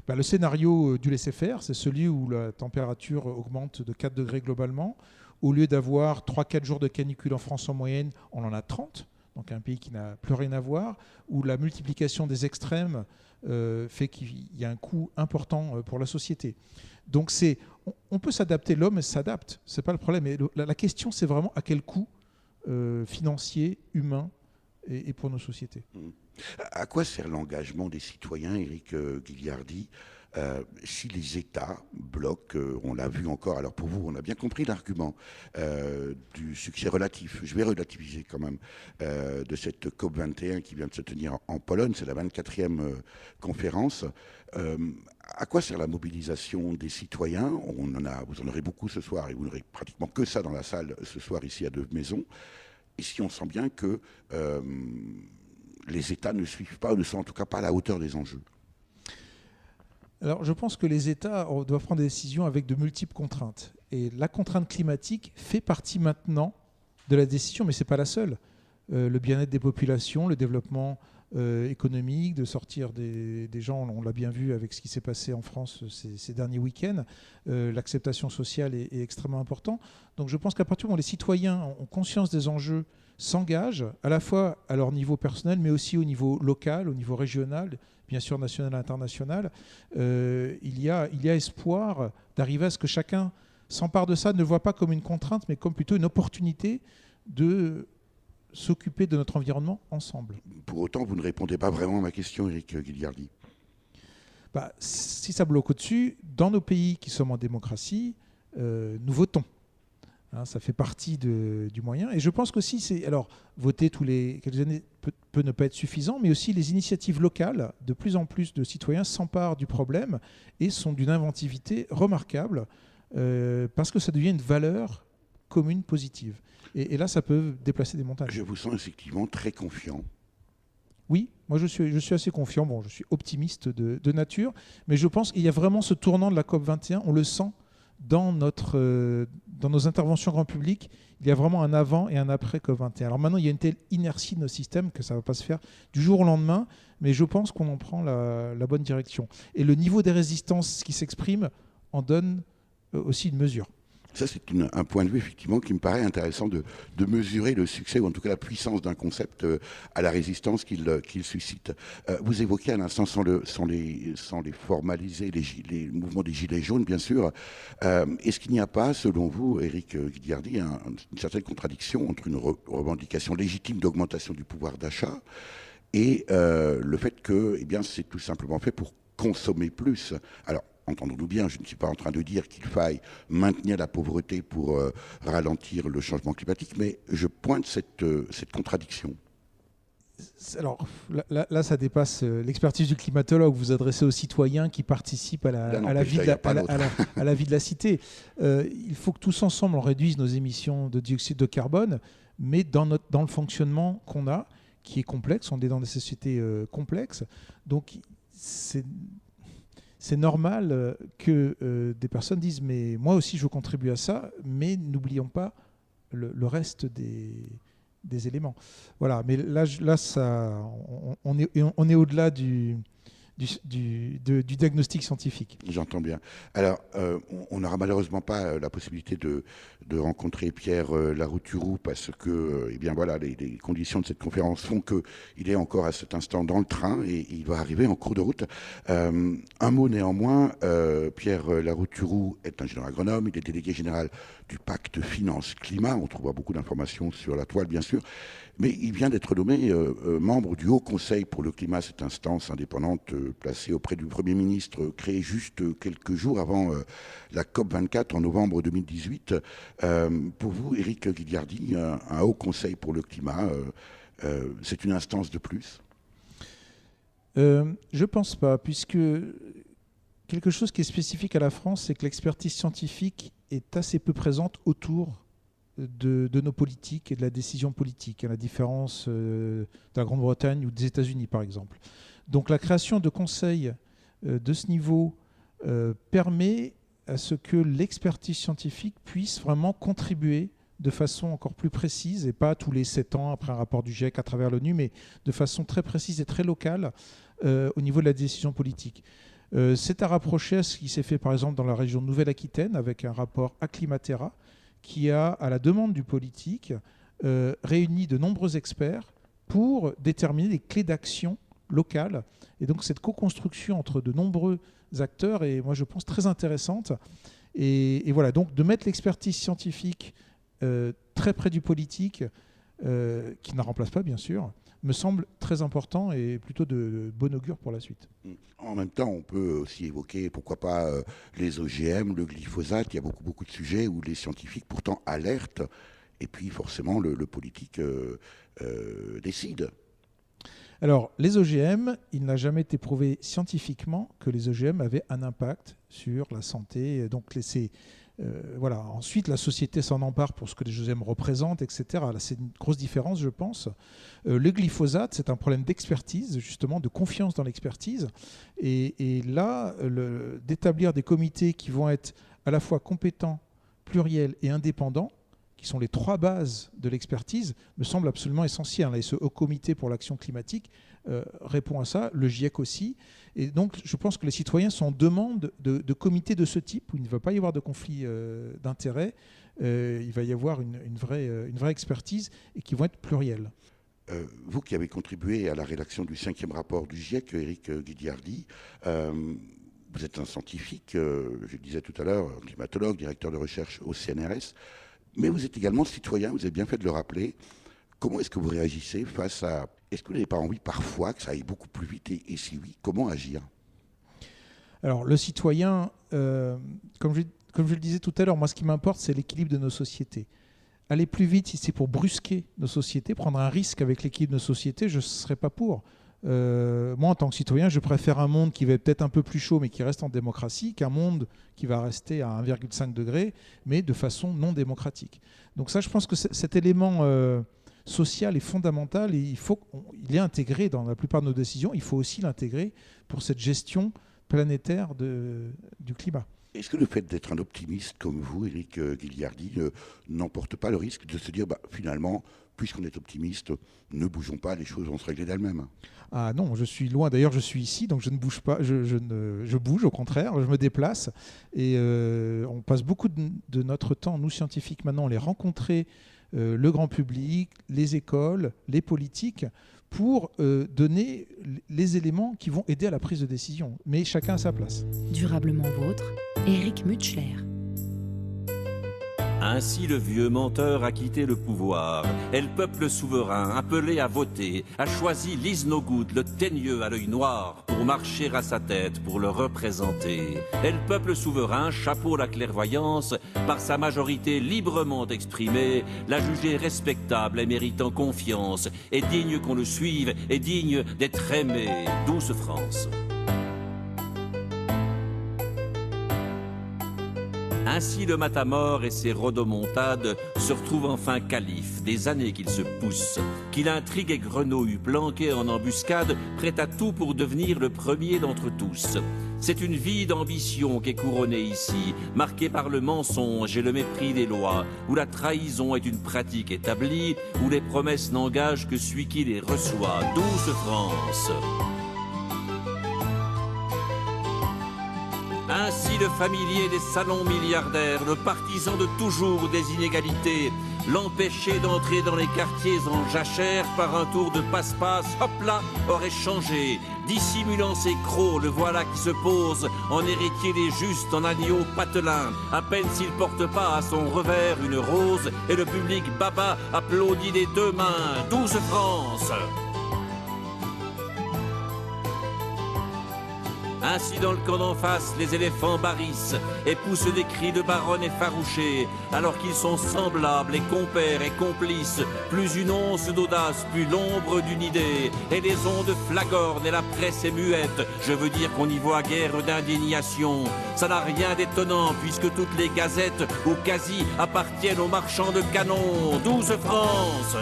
[SPEAKER 8] Le scénario du laisser-faire, c'est celui où la température augmente de 4 degrés globalement. Au lieu d'avoir 3-4 jours de canicule en France en moyenne, on en a 30, donc un pays qui n'a plus rien à voir, où la multiplication des extrêmes fait qu'il y a un coût important pour la société. Donc on peut s'adapter, l'homme s'adapte, c'est pas le problème. Mais la question, c'est vraiment à quel coût financier, humain et pour nos sociétés.
[SPEAKER 1] À quoi sert l'engagement des citoyens, Éric Ghigliardi, si les États bloquent, on l'a vu encore, alors pour vous, on a bien compris l'argument du succès relatif, je vais relativiser quand même, de cette COP21 qui vient de se tenir en Pologne, c'est la 24e conférence. À quoi sert la mobilisation des citoyens ? Vous en aurez beaucoup ce soir, et vous n'aurez pratiquement que ça dans la salle ce soir ici à Deux Maisons. Et si on sent bien que les États ne suivent pas, ou ne sont en tout cas pas à la hauteur des enjeux.
[SPEAKER 8] Alors, je pense que les États doivent prendre des décisions avec de multiples contraintes. Et la contrainte climatique fait partie maintenant de la décision, mais ce n'est pas la seule. Le bien-être des populations, le développement économique, de sortir des gens, on l'a bien vu avec ce qui s'est passé en France ces derniers week-ends, l'acceptation sociale est extrêmement importante. Donc je pense qu'à partir du moment où les citoyens ont conscience des enjeux, s'engagent à la fois à leur niveau personnel, mais aussi au niveau local, au niveau régional, bien sûr national et international, il y a espoir d'arriver à ce que chacun s'empare de ça, ne le voit pas comme une contrainte, mais comme plutôt une opportunité de s'occuper de notre environnement ensemble.
[SPEAKER 1] Pour autant, vous ne répondez pas vraiment à ma question, Éric Ghigliardi.
[SPEAKER 8] Si ça bloque au-dessus, dans nos pays qui sommes en démocratie, nous votons. Ça fait partie du moyen. Et je pense qu'aussi, voter tous les quelques années peut ne pas être suffisant, mais aussi les initiatives locales, de plus en plus de citoyens s'emparent du problème et sont d'une inventivité remarquable, parce que ça devient une valeur commune positive. Et là, ça peut déplacer des montagnes.
[SPEAKER 1] Je vous sens effectivement très confiant.
[SPEAKER 8] Oui, moi je suis assez confiant. Bon, je suis optimiste de nature, mais je pense qu'il y a vraiment ce tournant de la COP21, on le sent dans nos interventions grand public, il y a vraiment un avant et un après COP21. Alors maintenant, il y a une telle inertie de nos systèmes que ça ne va pas se faire du jour au lendemain, mais je pense qu'on en prend la bonne direction. Et le niveau des résistances qui s'exprime en donne aussi une mesure.
[SPEAKER 1] Ça, c'est un point de vue, effectivement, qui me paraît intéressant de mesurer le succès, ou en tout cas la puissance d'un concept à la résistance qu'il suscite. Vous évoquez à l'instant, sans les formaliser, les mouvements des Gilets jaunes, bien sûr. Est-ce qu'il n'y a pas, selon vous, Éric Ghigliardi, une certaine contradiction entre une revendication légitime d'augmentation du pouvoir d'achat et le fait que c'est tout simplement fait pour consommer plus ? Alors, entendons-nous bien, je ne suis pas en train de dire qu'il faille maintenir la pauvreté pour ralentir le changement climatique, mais je pointe cette contradiction.
[SPEAKER 8] Alors là, ça dépasse l'expertise du climatologue. Vous adressez aux citoyens qui participent à la vie de la cité. Il faut que tous ensemble, on réduise nos émissions de dioxyde de carbone, mais dans le fonctionnement qu'on a, qui est complexe. On est dans des sociétés complexes. Donc, c'est normal que des personnes disent « mais moi aussi je veux contribuer à ça », mais n'oublions pas le reste des éléments. Voilà, mais là on est au-delà du diagnostic scientifique.
[SPEAKER 1] J'entends bien. Alors, on n'aura malheureusement pas la possibilité de rencontrer Pierre Larouturou parce que, les conditions de cette conférence font qu'il est encore à cet instant dans le train et il va arriver en cours de route. Un mot néanmoins, Pierre Larouturou est ingénieur agronome, il est délégué général du pacte finance-climat. On trouvera beaucoup d'informations sur la toile, bien sûr. Mais il vient d'être nommé membre du Haut Conseil pour le climat, cette instance indépendante placée auprès du Premier ministre, créée juste quelques jours avant la COP24 en novembre 2018. Pour vous, Éric Ghigliardi, un Haut Conseil pour le climat, c'est une instance de plus ?
[SPEAKER 8] Je ne pense pas, puisque quelque chose qui est spécifique à la France, c'est que l'expertise scientifique est assez peu présente autour de nos politiques et de la décision politique, à la différence de la Grande-Bretagne ou des États-Unis, par exemple. Donc la création de conseils de ce niveau permet à ce que l'expertise scientifique puisse vraiment contribuer de façon encore plus précise, et pas tous les 7 ans après un rapport du GIEC à travers l'ONU, mais de façon très précise et très locale au niveau de la décision politique. C'est à rapprocher à ce qui s'est fait par exemple dans la région de Nouvelle-Aquitaine avec un rapport Acclimatera qui a, à la demande du politique, réuni de nombreux experts pour déterminer les clés d'action locales. Et donc cette co-construction entre de nombreux acteurs est, moi je pense, très intéressante. Et voilà, donc de mettre l'expertise scientifique très près du politique, qui ne la remplace pas bien sûr, me semble très important et plutôt de bon augure pour la suite.
[SPEAKER 1] En même temps, on peut aussi évoquer, pourquoi pas, les OGM, le glyphosate. Il y a beaucoup de sujets où les scientifiques pourtant alertent, et puis forcément le politique décide.
[SPEAKER 8] Alors, les OGM, il n'a jamais été prouvé scientifiquement que les OGM avaient un impact sur la santé. Donc, voilà. Ensuite, la société s'en empare pour ce que les OGM représentent, etc. Là, c'est une grosse différence, je pense. Le glyphosate, c'est un problème d'expertise, justement, de confiance dans l'expertise. Et là, d'établir des comités qui vont être à la fois compétents, pluriels et indépendants, qui sont les 3 bases de l'expertise, me semble absolument essentiel. Et ce Haut Comité pour l'action climatique répond à ça, le GIEC aussi. Et donc, je pense que les citoyens sont en demande de comités de ce type, où il ne va pas y avoir de conflit d'intérêts. Il va y avoir une vraie expertise et qui vont être pluriels.
[SPEAKER 1] Vous qui avez contribué à la rédaction du 5e rapport du GIEC, Éric Guilliardi, vous êtes un scientifique, je le disais tout à l'heure, climatologue, directeur de recherche au CNRS, mais vous êtes également citoyen, vous avez bien fait de le rappeler. Comment est-ce que vous réagissez face à... Est-ce que vous n'avez pas envie parfois que ça aille beaucoup plus vite et si oui, comment agir ?
[SPEAKER 8] Alors le citoyen, comme je le disais tout à l'heure, moi ce qui m'importe c'est l'équilibre de nos sociétés. Aller plus vite si c'est pour brusquer nos sociétés, prendre un risque avec l'équilibre de nos sociétés, je ne serais pas pour. Moi, en tant que citoyen, je préfère un monde qui va être peut-être un peu plus chaud, mais qui reste en démocratie, qu'un monde qui va rester à 1,5 degré, mais de façon non démocratique. Donc ça, je pense que cet élément social est fondamental et il est intégré dans la plupart de nos décisions. Il faut aussi l'intégrer pour cette gestion planétaire du climat.
[SPEAKER 1] Est-ce que le fait d'être un optimiste comme vous, Éric Guilliardi, n'emporte pas le risque de se dire finalement, puisqu'on est optimiste, ne bougeons pas, les choses vont se régler d'elles-mêmes ?
[SPEAKER 8] Ah non, je suis loin. D'ailleurs, je suis ici, donc je ne bouge pas. Je bouge, au contraire, je me déplace. Et on passe beaucoup de notre temps, nous scientifiques, maintenant, à les rencontrer, le grand public, les écoles, les politiques, pour donner les éléments qui vont aider à la prise de décision. Mais chacun à sa place.
[SPEAKER 4] Durablement vôtre, Éric Mutschler.
[SPEAKER 9] Ainsi le vieux menteur a quitté le pouvoir, et le peuple souverain, appelé à voter, a choisi Lise Nogoud, le teigneux à l'œil noir, pour marcher à sa tête, pour le représenter. Et le peuple souverain, chapeau la clairvoyance, par sa majorité librement exprimée, l'a jugé respectable et méritant confiance, et digne qu'on le suive, et digne d'être aimé. Douce France. Ainsi le matamor et ses rodomontades se retrouvent enfin calife, des années qu'il se pousse, qu'il intrigue et grenouille, planqué en embuscade, prêt à tout pour devenir le premier d'entre tous. C'est une vie d'ambition qui est couronnée ici, marquée par le mensonge et le mépris des lois, où la trahison est une pratique établie, où les promesses n'engagent que celui qui les reçoit. Douce France. Ainsi le familier des salons milliardaires, le partisan de toujours des inégalités, l'empêcher d'entrer dans les quartiers en jachère par un tour de passe-passe, hop là, aurait changé. Dissimulant ses crocs, le voilà qui se pose en héritier des justes, en agneau patelin. À peine s'il porte pas à son revers une rose, et le public baba applaudit des 2 mains. Douce France. Ainsi dans le camp d'en face, les éléphants barrissent et poussent des cris de baronne effarouchés, alors qu'ils sont semblables et compères et complices. Plus une once d'audace, plus l'ombre d'une idée. Et les ondes flagornent et la presse est muette. Je veux dire qu'on n'y voit guère d'indignation. Ça n'a rien d'étonnant puisque toutes les gazettes, ou quasi, appartiennent aux marchands de canons. Douce France.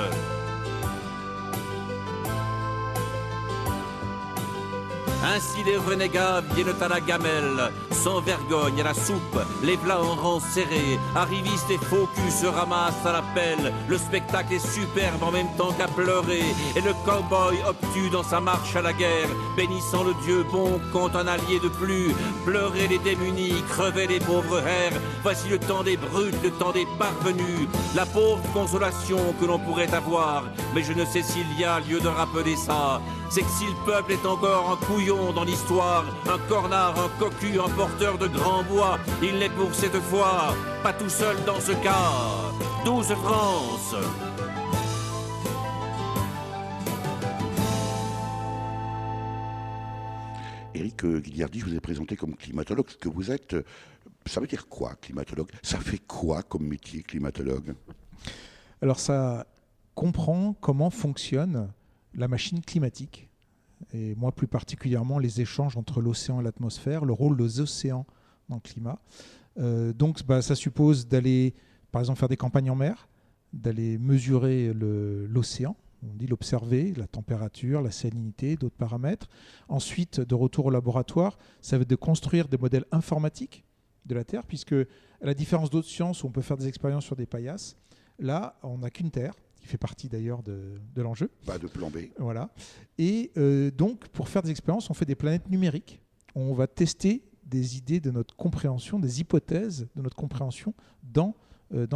[SPEAKER 9] Ainsi les renégats viennent à la gamelle, sans vergogne à la soupe, les plats en rang serré, arrivistes et faux culs se ramassent à la pelle. Le spectacle est superbe en même temps qu'à pleurer, et le cow-boy obtus dans sa marche à la guerre, bénissant le Dieu bon compte un allié de plus. Pleurer les démunis, crever les pauvres hères, voici le temps des brutes, le temps des parvenus, la pauvre consolation que l'on pourrait avoir. Mais je ne sais s'il y a lieu de rappeler ça, c'est que si le peuple est encore un couillon dans l'histoire, un cornard, un cocu, un porteur de grand bois, il n'est pour cette fois pas tout seul dans ce cas. 12 France.
[SPEAKER 1] Éric Ghigliardi, je vous ai présenté comme climatologue. Ce que vous êtes, ça veut dire quoi, climatologue? Ça fait quoi comme métier, climatologue?
[SPEAKER 8] Alors ça comprend comment fonctionne la machine climatique, et moi plus particulièrement les échanges entre l'océan et l'atmosphère, le rôle des océans dans le climat. Donc ça suppose d'aller, par exemple, faire des campagnes en mer, d'aller mesurer l'océan, on dit l'observer, la température, la salinité, d'autres paramètres. Ensuite, de retour au laboratoire, ça va être de construire des modèles informatiques de la Terre, puisque à la différence d'autres sciences où on peut faire des expériences sur des paillasses, là, on n'a qu'une Terre, qui fait partie d'ailleurs de l'enjeu.
[SPEAKER 1] Pas de plan B.
[SPEAKER 8] Voilà. Et donc, pour faire des expériences, on fait des planètes numériques. On va tester des idées de notre compréhension, des hypothèses de notre compréhension dans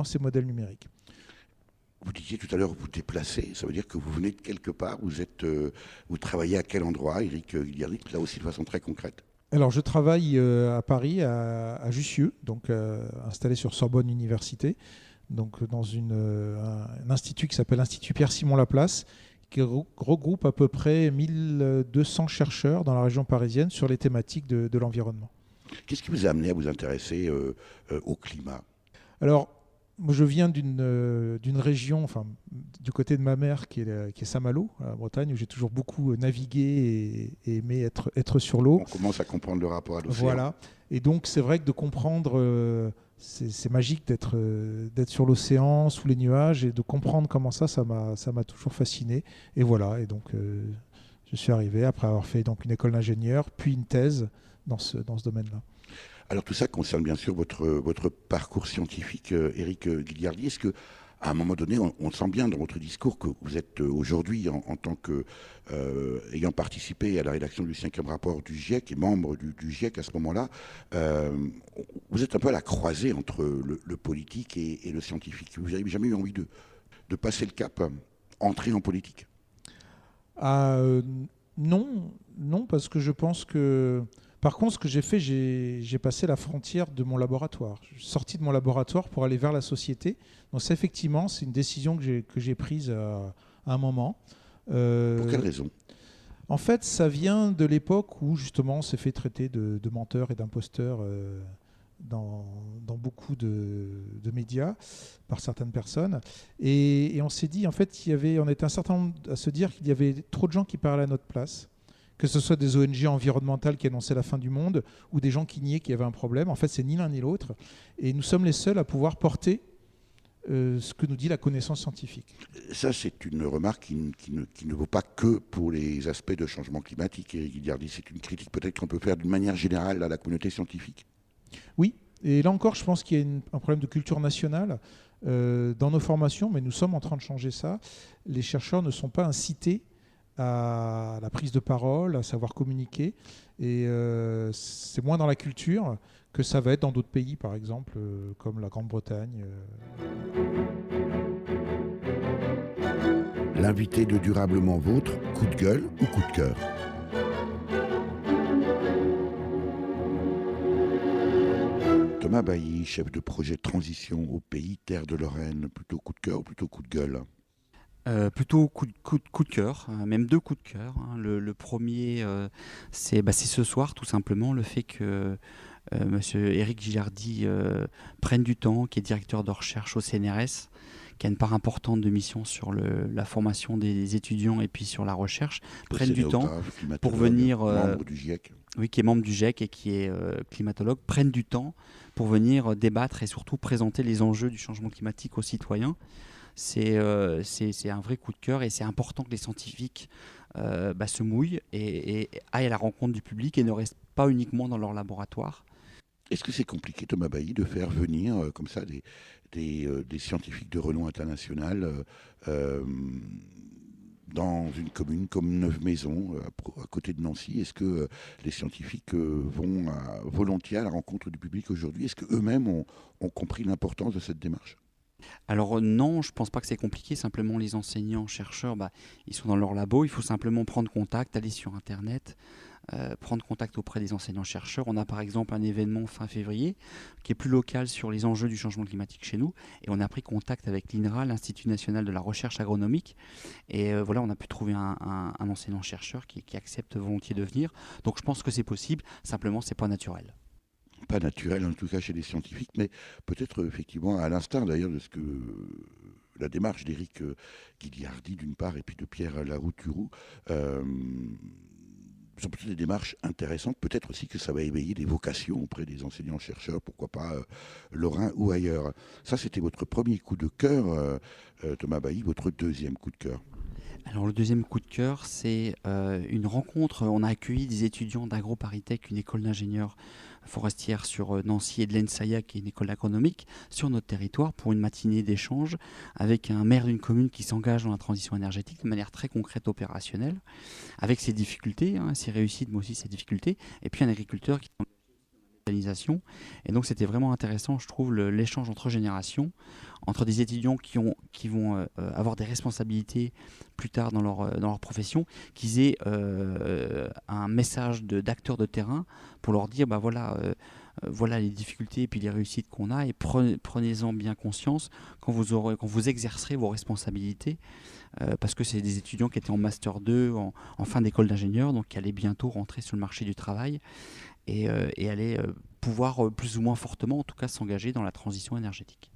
[SPEAKER 8] ces modèles numériques.
[SPEAKER 1] Vous disiez tout à l'heure vous déplacez, ça veut dire que vous venez de quelque part, vous travaillez à quel endroit, Éric Ghigliardi, là aussi de façon très concrète?
[SPEAKER 8] Alors, je travaille à Paris, à Jussieu, donc installé sur Sorbonne Université, donc dans un institut qui s'appelle l'Institut Pierre-Simon Laplace, qui regroupe à peu près 1200 chercheurs dans la région parisienne sur les thématiques de l'environnement.
[SPEAKER 1] Qu'est-ce qui vous a amené à vous intéresser au climat?
[SPEAKER 8] Alors, moi, je viens d'une région, enfin, du côté de ma mère, qui est Saint-Malo, à Bretagne, où j'ai toujours beaucoup navigué et aimé être sur l'eau.
[SPEAKER 1] On commence à comprendre le rapport à l'océan.
[SPEAKER 8] Voilà. Et donc, c'est vrai que de comprendre, c'est magique d'être sur l'océan, sous les nuages, et de comprendre comment ça m'a toujours fasciné. Et voilà. Et donc, je suis arrivé après avoir fait donc une école d'ingénieur, puis une thèse dans ce domaine-là.
[SPEAKER 1] Alors tout ça concerne bien sûr votre parcours scientifique, Éric Ghigliardi. Est-ce qu'à un moment donné, on sent bien dans votre discours que vous êtes aujourd'hui, en tant que ayant participé à la rédaction du 5e rapport du GIEC et membre du GIEC à ce moment-là, vous êtes un peu à la croisée entre le politique et le scientifique. Vous n'avez jamais eu envie de passer le cap, entrer en politique?
[SPEAKER 8] Non, parce que je pense que... Par contre, ce que j'ai fait, j'ai passé la frontière de mon laboratoire. Je suis sorti de mon laboratoire pour aller vers la société. Donc ça, effectivement, c'est une décision que j'ai prise à un moment.
[SPEAKER 1] Pour quelle raison?
[SPEAKER 8] En fait, ça vient de l'époque où, justement, on s'est fait traiter de menteur et d'imposteur dans beaucoup de médias par certaines personnes. Et on s'est dit, en fait, on était un certain nombre à se dire qu'il y avait trop de gens qui parlaient à notre place, que ce soit des ONG environnementales qui annonçaient la fin du monde ou des gens qui niaient qu'il y avait un problème. En fait, c'est ni l'un ni l'autre. Et nous sommes les seuls à pouvoir porter ce que nous dit la connaissance scientifique.
[SPEAKER 1] Ça, c'est une remarque qui ne vaut pas que pour les aspects de changement climatique, Éric Ghigliardi. C'est une critique peut-être qu'on peut faire d'une manière générale à la communauté scientifique.
[SPEAKER 8] Oui, et là encore, je pense qu'il y a un problème de culture nationale dans nos formations, mais nous sommes en train de changer ça. Les chercheurs ne sont pas incités à la prise de parole, à savoir communiquer. Et c'est moins dans la culture que ça va être dans d'autres pays, par exemple, comme la Grande-Bretagne.
[SPEAKER 1] L'invité de Durablement Vôtre, coup de gueule ou coup de cœur? Thomas Bailly, chef de projet de transition au pays Terre de Lorraine, plutôt coup de cœur ou plutôt coup de gueule?
[SPEAKER 5] Plutôt coup de cœur, même deux coups de cœur. Le premier, c'est ce soir, tout simplement, le fait que monsieur Éric Ghigliardi prenne du temps, qui est directeur de recherche au CNRS, qui a une part importante de mission sur la formation des étudiants et puis sur la recherche, prenne du temps pour venir...
[SPEAKER 1] membre du GIEC.
[SPEAKER 5] Oui, qui est membre du GIEC et qui est climatologue, prennent du temps pour venir débattre et surtout présenter les enjeux du changement climatique aux citoyens. C'est un vrai coup de cœur et c'est important que les scientifiques se mouillent et aillent à la rencontre du public et ne restent pas uniquement dans leur laboratoire.
[SPEAKER 1] Est-ce que c'est compliqué, Thomas Bailly, de faire venir comme ça des scientifiques de renom international dans une commune comme Neuve-Maisons, à côté de Nancy? Est-ce que les scientifiques vont volontiers à la rencontre du public aujourd'hui? Est-ce qu'eux-mêmes ont compris l'importance de cette démarche?
[SPEAKER 5] Alors non, je pense pas que c'est compliqué. Simplement, les enseignants, chercheurs, ils sont dans leur labo. Il faut simplement prendre contact, aller sur Internet, prendre contact auprès des enseignants-chercheurs. On a par exemple un événement fin février qui est plus local sur les enjeux du changement climatique chez nous. Et on a pris contact avec l'INRA, l'Institut national de la recherche agronomique. Et voilà, on a pu trouver un enseignant-chercheur qui accepte volontiers de venir. Donc je pense que c'est possible. Simplement, c'est pas naturel.
[SPEAKER 1] Pas naturel, en tout cas chez les scientifiques, mais peut-être effectivement, à l'instar d'ailleurs de ce que la démarche d'Éric Guilliardi d'une part et puis de Pierre Larouturou sont peut-être des démarches intéressantes. Peut-être aussi que ça va éveiller des vocations auprès des enseignants-chercheurs, pourquoi pas lorrains ou ailleurs. Ça, c'était votre premier coup de cœur, Thomas Bailly. Votre deuxième coup de cœur?
[SPEAKER 5] Alors le deuxième coup de cœur, c'est une rencontre. On a accueilli des étudiants d'AgroParisTech, une école d'ingénieurs forestière sur Nancy, et de l'ENSAIA, qui est une école agronomique, sur notre territoire pour une matinée d'échange avec un maire d'une commune qui s'engage dans la transition énergétique de manière très concrète, opérationnelle, avec ses difficultés, ses réussites, mais aussi ses difficultés, et puis un agriculteur qui est en organisation. Et donc c'était vraiment intéressant, je trouve, l'échange entre générations, entre des étudiants qui vont avoir des responsabilités plus tard dans leur profession, qu'ils aient un message d'acteurs de terrain pour leur dire voilà les difficultés et puis les réussites qu'on a, et prenez-en bien conscience quand vous exercerez vos responsabilités, parce que c'est des étudiants qui étaient en Master 2, en fin d'école d'ingénieur, donc qui allaient bientôt rentrer sur le marché du travail et allaient pouvoir plus ou moins fortement, en tout cas, s'engager dans la transition énergétique.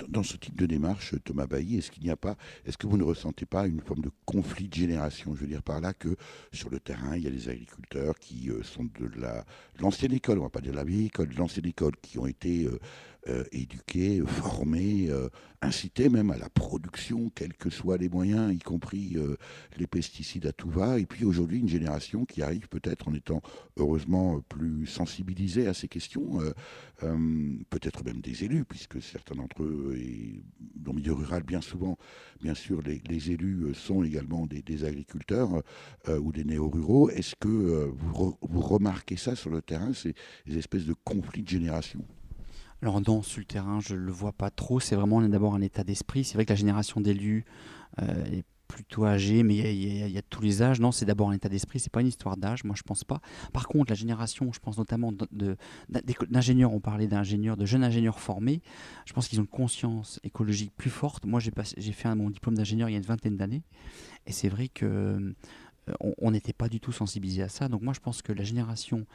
[SPEAKER 1] Dans ce type de démarche, Thomas Bailly, est-ce que vous ne ressentez pas une forme de conflit de génération? Je veux dire par là que sur le terrain, il y a des agriculteurs qui sont de l'ancienne école, on ne va pas dire de la vieille école, de l'ancienne école, qui ont été éduqués, formés, incités même à la production, quels que soient les moyens, y compris les pesticides à tout va. Et puis aujourd'hui, une génération qui arrive peut-être en étant heureusement plus sensibilisée à ces questions, peut-être même des élus, puisque certains d'entre eux, et dans le milieu rural, bien souvent, bien sûr, les élus sont également des agriculteurs ou des néo-ruraux. Est-ce que vous remarquez ça sur le terrain, ces espèces de conflits de génération?
[SPEAKER 5] Alors non, sur le terrain, je ne le vois pas trop. C'est vraiment d'abord un état d'esprit. C'est vrai que la génération d'élus est plutôt âgée, mais il y a tous les âges. Non, c'est d'abord un état d'esprit. C'est pas une histoire d'âge, moi je pense pas. Par contre, la génération, je pense notamment d'ingénieurs, on parlait d'ingénieurs, de jeunes ingénieurs formés. Je pense qu'ils ont une conscience écologique plus forte. Moi, j'ai fait mon diplôme d'ingénieur il y a une vingtaine d'années, et c'est vrai que on n'était pas du tout sensibilisé à ça. Donc moi je pense que la génération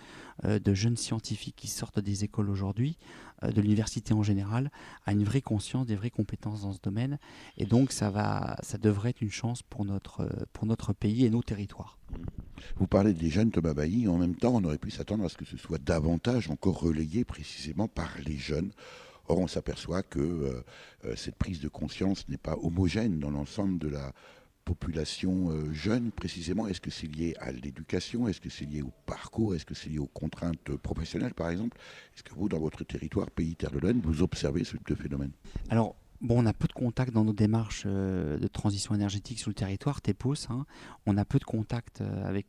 [SPEAKER 5] de jeunes scientifiques qui sortent des écoles aujourd'hui, de l'université en général, a une vraie conscience, des vraies compétences dans ce domaine. Et donc ça devrait être une chance pour notre pays et nos territoires.
[SPEAKER 1] Vous parlez des jeunes, Thomas Bailly, en même temps on aurait pu s'attendre à ce que ce soit davantage encore relayé précisément par les jeunes. Or on s'aperçoit que cette prise de conscience n'est pas homogène dans l'ensemble de la population jeune, précisément. Est-ce que c'est lié à l'éducation? Est-ce que c'est lié au parcours? Est-ce que c'est lié aux contraintes professionnelles, par exemple? Est-ce que vous, dans votre territoire, Pays Terre de Lorraine, vous observez ce type de phénomène?
[SPEAKER 5] Alors, on a peu de contacts dans nos démarches de transition énergétique sur le territoire, TEPOS. On a peu de contacts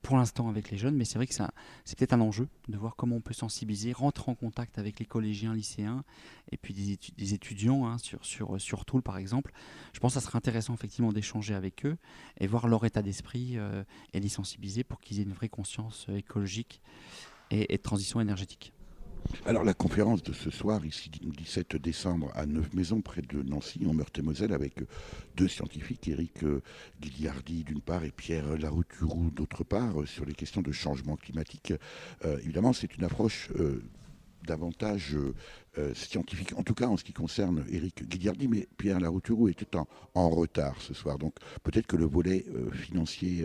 [SPEAKER 5] pour l'instant avec les jeunes, mais c'est vrai que c'est peut-être un enjeu de voir comment on peut sensibiliser, rentrer en contact avec les collégiens, lycéens, et puis des étudiants sur Toul, par exemple. Je pense que ça serait intéressant effectivement d'échanger avec eux et voir leur état d'esprit et les sensibiliser pour qu'ils aient une vraie conscience écologique et de transition énergétique.
[SPEAKER 1] Alors la conférence de ce soir, ici, le 17 décembre, à Neuve-Maisons, près de Nancy, en Meurthe-et-Moselle, avec deux scientifiques, Éric Guilliardi d'une part et Pierre Larouturou d'autre part, sur les questions de changement climatique. Évidemment, c'est une approche davantage scientifique, en tout cas en ce qui concerne Éric Guilliardi, mais Pierre Larouturou était en retard ce soir. Donc peut-être que le volet financier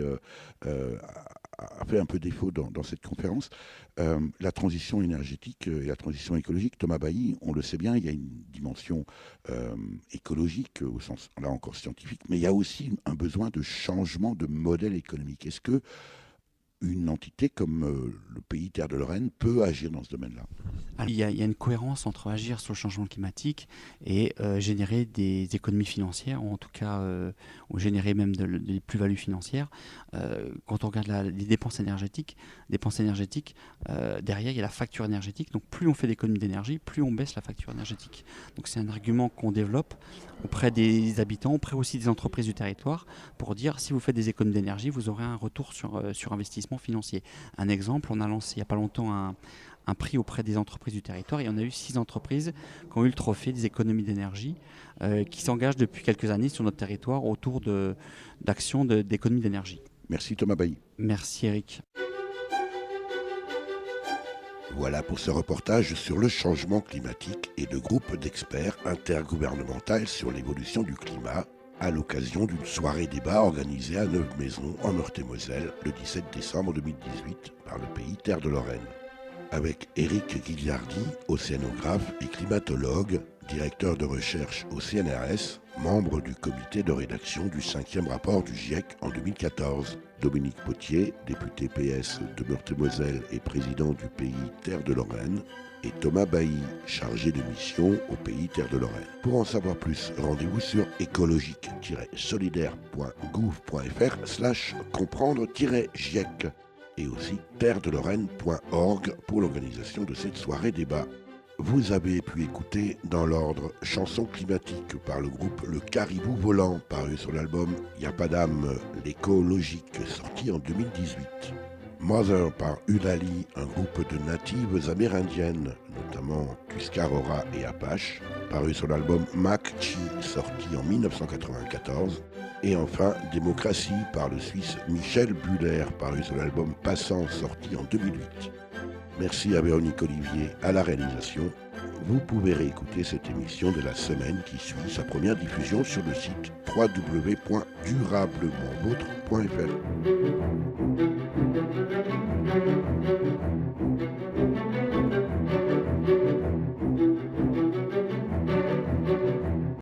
[SPEAKER 1] a fait un peu défaut dans cette conférence. La transition énergétique et la transition écologique, Thomas Bailly, on le sait bien, il y a une dimension écologique au sens, là encore, scientifique, mais il y a aussi un besoin de changement de modèle économique. Est-ce que une entité comme le pays Terre de Lorraine peut agir dans ce domaine-là?
[SPEAKER 5] Il y a une cohérence entre agir sur le changement climatique et générer des économies financières, ou en tout cas ou générer même des plus-values financières. Quand on regarde les dépenses énergétiques, derrière il y a la facture énergétique. Donc plus on fait d'économies d'énergie, plus on baisse la facture énergétique. Donc c'est un argument qu'on développe auprès des habitants, auprès aussi des entreprises du territoire, pour dire si vous faites des économies d'énergie, vous aurez un retour sur investissement financier. Un exemple, on a lancé il n'y a pas longtemps un prix auprès des entreprises du territoire et on a eu 6 entreprises qui ont eu le trophée des économies d'énergie qui s'engagent depuis quelques années sur notre territoire autour d'actions d'économie d'énergie.
[SPEAKER 1] Merci Thomas Bailly.
[SPEAKER 5] Merci Eric.
[SPEAKER 1] Voilà pour ce reportage sur le changement climatique et le groupe d'experts intergouvernemental sur l'évolution du climat à l'occasion d'une soirée débat organisée à Neuve-Maisons en Meurthe-et-Moselle le 17 décembre 2018 par le pays Terre de Lorraine. Avec Éric Guilliardi, océanographe et climatologue, directeur de recherche au CNRS, membre du comité de rédaction du 5e rapport du GIEC en 2014. Dominique Potier, député PS de Meurthe-et-Moselle et président du pays Terre de Lorraine, et Thomas Bailly, chargé de mission au pays Terre de Lorraine. Pour en savoir plus, rendez-vous sur écologique-solidaire.gouv.fr/comprendre-GIEC et aussi terredelorraine.org pour l'organisation de cette soirée débat. Vous avez pu écouter dans l'ordre Chansons climatiques par le groupe Le Caribou Volant, paru sur l'album Y'a pas d'âme, l'écologique, sorti en 2018. Mother par Ulali, un groupe de natives amérindiennes, notamment Tuscarora et Apache, paru sur l'album Mac-Chi, sorti en 1994. Et enfin, Démocratie par le Suisse Michel Buller, paru sur l'album Passant, sorti en 2008. Merci à Véronique Olivier à la réalisation. Vous pouvez réécouter cette émission de la semaine qui suit sa première diffusion sur le site www.durablementvôtre.fr.